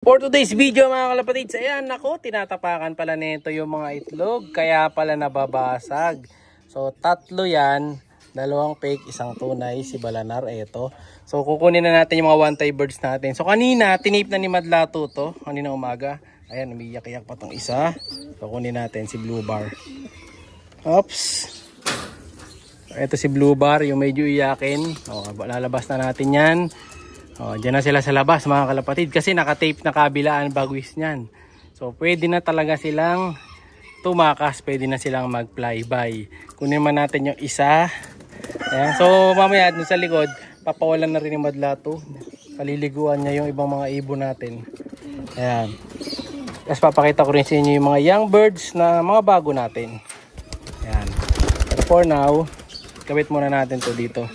For today's video mga kalapatids, ayan ako, tinatapakan pala nito yung mga itlog, kaya pala nababasag. So tatlo yan, dalawang fake, isang tunay, si Balanar, eto. So kukunin na natin yung mga one-tie birds natin. So kanina, tinape na ni Madlato to, kanina umaga. Ayan, umiyak-iyak pa tong isa. So kunin natin si Blue Bar. Oops. So, eto si Blue Bar, yung medyo iyakin. O, lalabas na natin yan. Oh, dyan na sila sa labas mga kalapatid kasi nakatape na kabilaan bagwis niyan. So pwede na talaga silang tumakas, pwede na silang mag flyby. Kunin man natin yung isa. Ayan. So mamaya dun sa likod, papawalan na rin ni Madlato. Kaliliguan niya yung ibang mga ibon natin. Ayan. Tapos papakita ko rin sa inyo yung mga young birds na mga bago natin. Ayan. But for now, gawit muna natin to dito.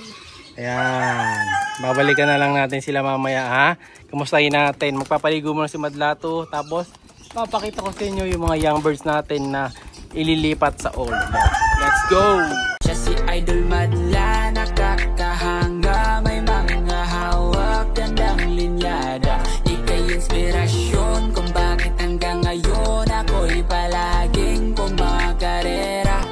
Ayan. Babalikan na lang natin sila mamaya ha. Kumustahin natin. Magpapaligo muna si Madlato. Tapos papakita ko sa inyo yung mga young birds natin na ililipat sa old. Let's go! Siya si Idol Madla, nakakahanga. May mga hawak, gandang linyada. Ika'y inspirasyon kung bakit hanggang ngayon ako'y palaging kumakarera.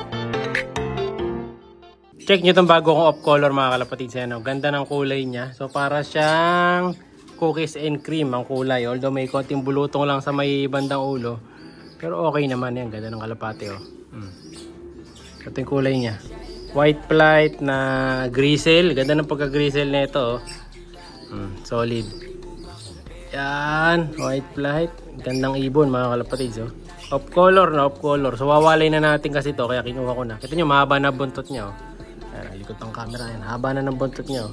Check nyo itong bago kong off-color mga kalapatids. Ano? Ganda ng kulay niya. So para siyang cookies and cream ang kulay. Although may konting bulutong lang sa may bandang ulo. Pero okay naman yan. Ganda ng kalapate. Oh. Ito yung kulay niya. White flight na gristle. Ganda ng pagka-gristle na ito. Oh. Solid. Yan. White flight. Gandang ibon mga kalapatids. Oh. Off-color na off-color. So wawalay na natin kasi ito. Kaya kinuha ko na. Kita nyo mahaba na buntot niya. Oh. Ayan, likod ng camera yan. Haba na ng buntot nyo.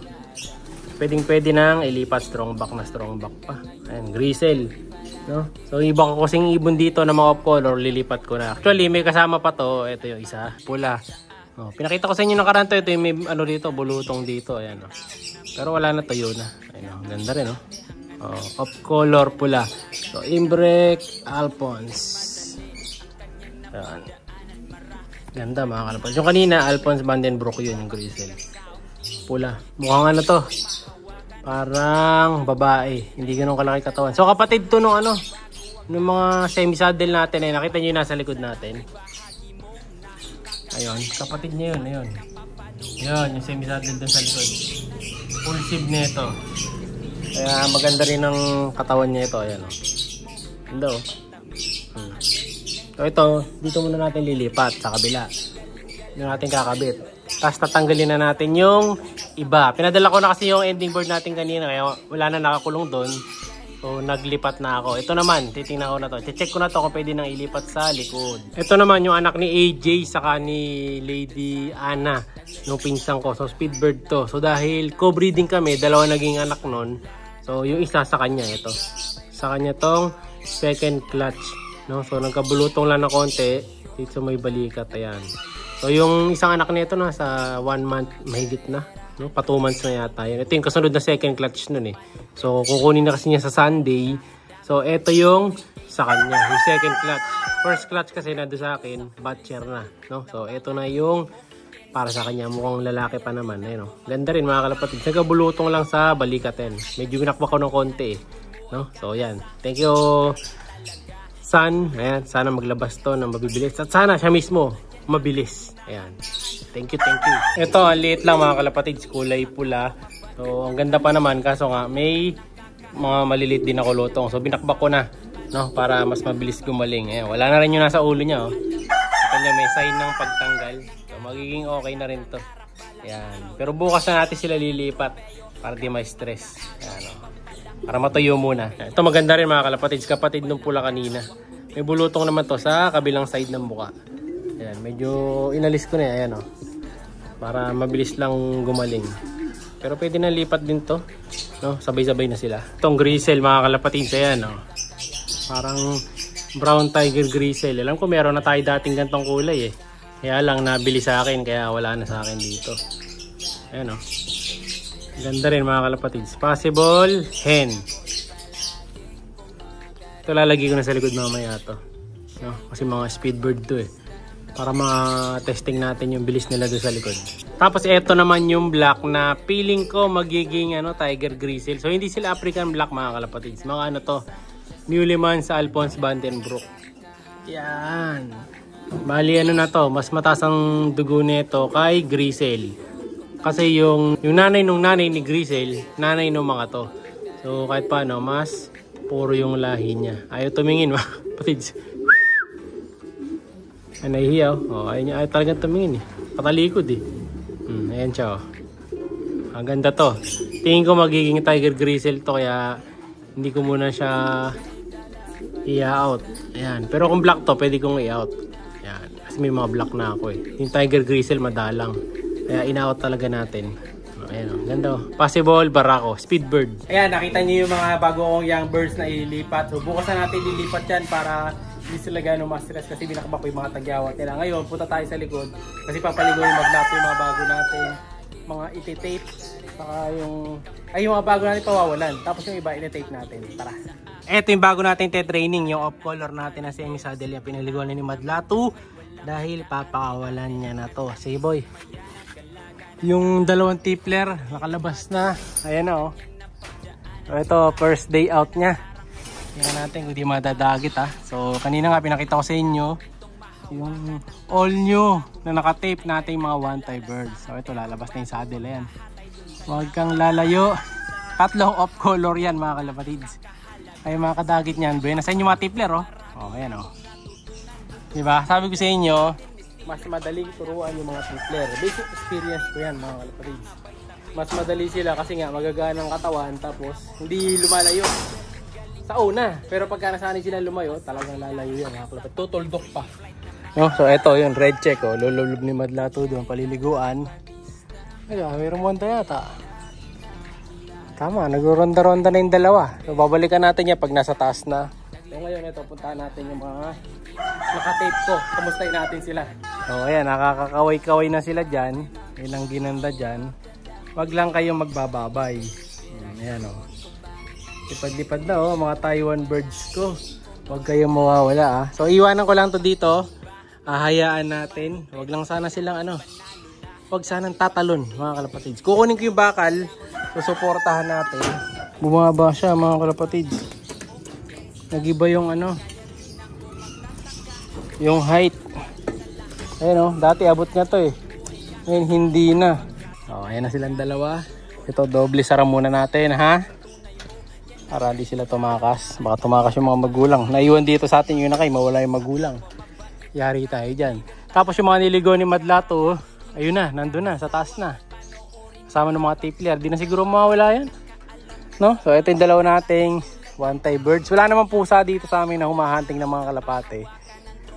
Pwedeng-pwede nang ilipat strong back na strong back pa. Ayan, gristle. No? So, ibang kasing ibon dito na mga off-color, lilipat ko na. Actually, may kasama pa to. Ito yung isa, pula. Oh, pinakita ko sa inyo ng karanto. Ito yung may ano dito, bulutong dito. Ayan, oh. Pero wala na, tuyo na. Ayan, oh. Ganda rin, oh. Oh, off-color pula. So, Imbrek, Alphonse. Ayan. Ganda mga kalapatids. Yung kanina, Alphonse Vandenbroek yun, yung gristle. Pula. Mukhang ano to. Parang babae. Hindi ganun kalaki katawan. So kapatid to nung ano, nung mga semi-saddle natin. Eh, nakita nyo yung nasa likod natin. Ayun. Kapatid niya yun. Ayun. Yun, yung semi-saddle dun sa likod. Full sib na ito. Kaya maganda rin ang katawan niya ito. Ayan o. Ganda o. So ito, dito muna natin lilipat sa kabila. Dito natin kakabit. Tapos tatanggalin na natin yung iba. Pinadala ko na kasi yung ending board natin kanina. Kaya wala na nakakulong doon. So naglipat na ako. Ito naman, titingnan ko na to. Check ko na to kung pwede nang ilipat sa likod. Ito naman yung anak ni AJ saka ni Lady Anna. Nung pinsang ko. So speedbird to. So dahil co-breeding kami, dalawa naging anak nun. So yung isa sa kanya ito. Sa kanya tong second clutch. No? So nagkabulutong lang na konti dito may balikat. Ayan. So yung isang anak nito nasa 1 month mahigit na, no? Pa 2 months na yata. Yan. Ito yung kasunod na second clutch nun eh. So kukunin na kasi niya sa Sunday. So ito yung sa kanya, yung second clutch. First clutch kasi na doon sa akin, batcher na, no? So ito na yung para sa kanya, mukhang lalaki pa naman. Ayun, no? Ganda rin mga kalapatid. Nagkabulutong lang sa balikatin. Medyo ginakwa ko ng konti eh, no? So yan. Thank you San, ayan, sana maglabas to ng mabibilis. At sana siya mismo mabilis. Ayan. Thank you, thank you. Ito, ang liit lang mga kalapatids, kulay pula. So, ang ganda pa naman. Kaso nga, may mga maliliit din ako lutong. So, binakbak ko na, no? Para mas mabilis gumaling. Ayan, wala na rin yung nasa ulo niya, oh. Kanya may sign ng pagtanggal. So, magiging okay na rin to. Ayan. Pero bukas na natin sila lilipat para di may stress. Ayan, oh. Para matuyo muna. Ito maganda rin mga kalapatids. Kapatid nung pula kanina. May bulutong naman to sa kabilang side ng buka. Ayan, medyo inalis ko na yan. Ayan, oh. Para mabilis lang gumaling. Pero pwede na lipat din to. No? Sabay-sabay na sila. Itong gristle mga kalapatids. Ayan, oh. Parang brown tiger gristle. Alam ko meron na tayo dating gantong kulay eh. Kaya lang nabili sa akin. Kaya wala na sa akin dito. Ayan, oh. Ganda rin mga kalapatids. Possible hen. Ito lalagay ko na sa likod mamaya to. No? Kasi mga speedbird to eh. Para ma-testing natin yung bilis nila doon sa likod. Tapos ito naman yung black na feeling ko magiging ano, tiger gristle. So hindi sila African black mga kalapatids. Mga ano to, Newlyman sa Alphonse Vandenbroek. Yan. Bali ano na to, mas mataas ang dugo nito kay Grisel. Kasi yung nanay nung nanay ni Grisel, nanay nung mga to. So kahit paano, mas puro yung lahi niya. Ayaw tumingin mga kapatids. Ay nahihiyaw. Oh, ayaw talagang tumingin eh. Patalikod eh. Ayan siya oh. Ang ganda to. Tingin ko magiging Tiger Grisel to kaya hindi ko muna siya i-out. Ayan. Pero kung black to, pwede kong i-out. Kasi may mga black na ako eh. Yung Tiger Grisel madalang. Kaya in-out talaga natin. Ayan o. Ganda o. Possible Barako. Speedbird. Ayan. Nakita niyo yung mga bago kong young birds na ililipat. So bukas na natin lilipat yan para hindi sila gano'ng ma-stress kasi binakbak ko yung mga tagyawat nila. Ngayon punta tayo sa likod. Kasi papaligo yung mag-lap yung mga bago natin. Mga iti-tape. Saka yung... Ay yung mga bago natin pawawalan. Tapos yung iba iti-tape natin. Tara. Ito yung bago natin te-training. Yung off-color natin na semi-saddle. Yung pinaliguan ni Madlatu. Dahil papakawalan niya na to. Sige boy. Yung dalawang tippler nakalabas na. Ayan na oh. So ito first day out niya. Tingnan natin kung di madadagit ha. So kanina nga pinakita ko sa inyo yung all new na nakatape natin mga one-tie birds. So ito lalabas na yung saddle. Ayan. Huwag kang lalayo. Tatlong off color yan mga kalapatids. Ay mga kadagit niyan. Buena sa inyo mga tippler oh. Oh ayan oh. Diba? Sabi ko sa inyo, mas madaling turuan yung mga tippler. Basic experience ko yan mga kalapatids. Mas madali sila kasi nga magagaan ang katawan tapos hindi lumalayo. Sa una, pero pagka nasanay sila lumayo, talagang lalayo yan mga kalapatids. Tutuldok pa. No? So eto yung red check oh. Lululub ni Madlatu doon paliliguan. Ayun, mayroong monta yata. Tama, nagronda-ronda na yung dalawa. So babalikan natin yan pag nasa taas na. So ngayon ito, puntahan natin yung mga nakatape ko. Kamustahin natin sila. So ayan, nakakakaway-kaway na sila dyan. Ilang ginanda dyan. Wag lang kayong magbababay. Ayan o. Lipad-lipad na o, mga Taiwan birds ko. Wag kayong mawawala ah. So iwanan ko lang to dito. Hayaan natin. Wag lang sana silang ano. Wag sanang tatalon mga kalapatids. Kukunin ko yung bakal. Susuportahan natin. Bumaba siya mga kalapatids. Nagiba yung ano. Yung height. Ayan o. Dati abot nga to eh. Ngayon hindi na. O, ayan na silang dalawa. Ito doble sara muna natin ha. Para hindi sila tumakas. Baka tumakas yung mga magulang. Naiwan dito sa atin yung nakay. Mawala yung magulang. Yari tayo dyan. Tapos yung mga niligo ni Madlatu. Ayun na. Nandun na. Sa taas na. Kasama ng mga tippler. Di na siguro mawala yan. No? So ito yung dalawa nating one-tie birds. Wala namang pusa dito sa amin na humahunting ng mga kalapate.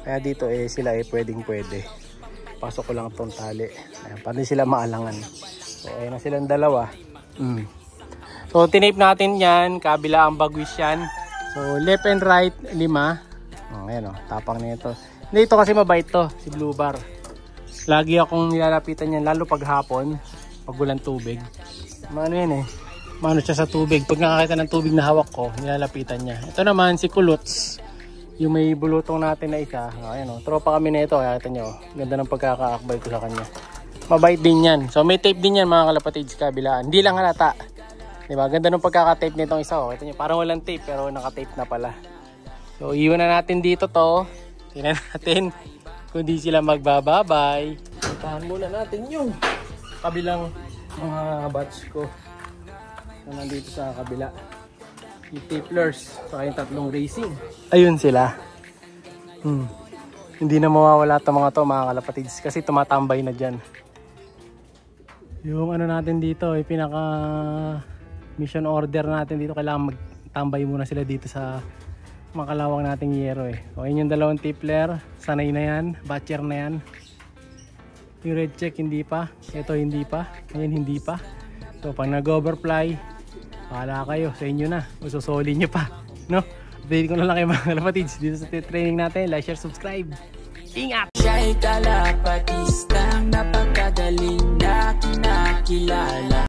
Kaya dito eh sila eh pwede. Pasok ko lang itong tali. Ayan, pati sila maalangan. So ayun na silang dalawa. So tinape natin yan. Kabila ang bagwis yan. So left and right 5. Ayan o. Tapang na ito. Dito kasi mabait to. Si Blue Bar. Lagi akong nilalapitan yan. Lalo pag hapon. Pag walang tubig. Ano yan eh. Mano siya sa tubig. Pag nakakita ng tubig na hawak ko, nilalapitan niya. Ito naman si Kulots. Yung may bulutong natin na isa. Ayan o. Tropa kami na ito. Kaya nyo. Ganda ng pagkakaakbay ko sa kanya. Mabait din yan. So may tape din yan mga kalapatids kabilaan. Hindi lang halata. Diba? Ganda ng pagkakatape nitong isa. Kita nyo. Parang walang tape pero nakatape na pala. So iwan na natin dito to. Tingnan natin kung di sila magbababay. Puntahan muna natin yung kabilang mga batch ko na nandito sa kabila. Yung tipplers, saka yung tatlong racing. Ayun sila. Hindi na mawawala ito mga to mga kalapatids kasi tumatambay na dyan. Yung ano natin dito, yung pinaka mission order natin dito, kailangan magtambay muna sila dito sa makalawang nating yero eh. So yun yung dalawang tippler, sanay na yan, batcher na yan. Yung red check hindi pa, ito hindi pa, ngayon hindi pa. So pag nag-overfly, bahala kayo, sa inyo na, ususoli nyo pa, no? Update ko na lang kayo mga kalapatids dito sa training natin. Like, share, subscribe. Ingat! Siya'y kalapatistang napakadaling na kinakilala.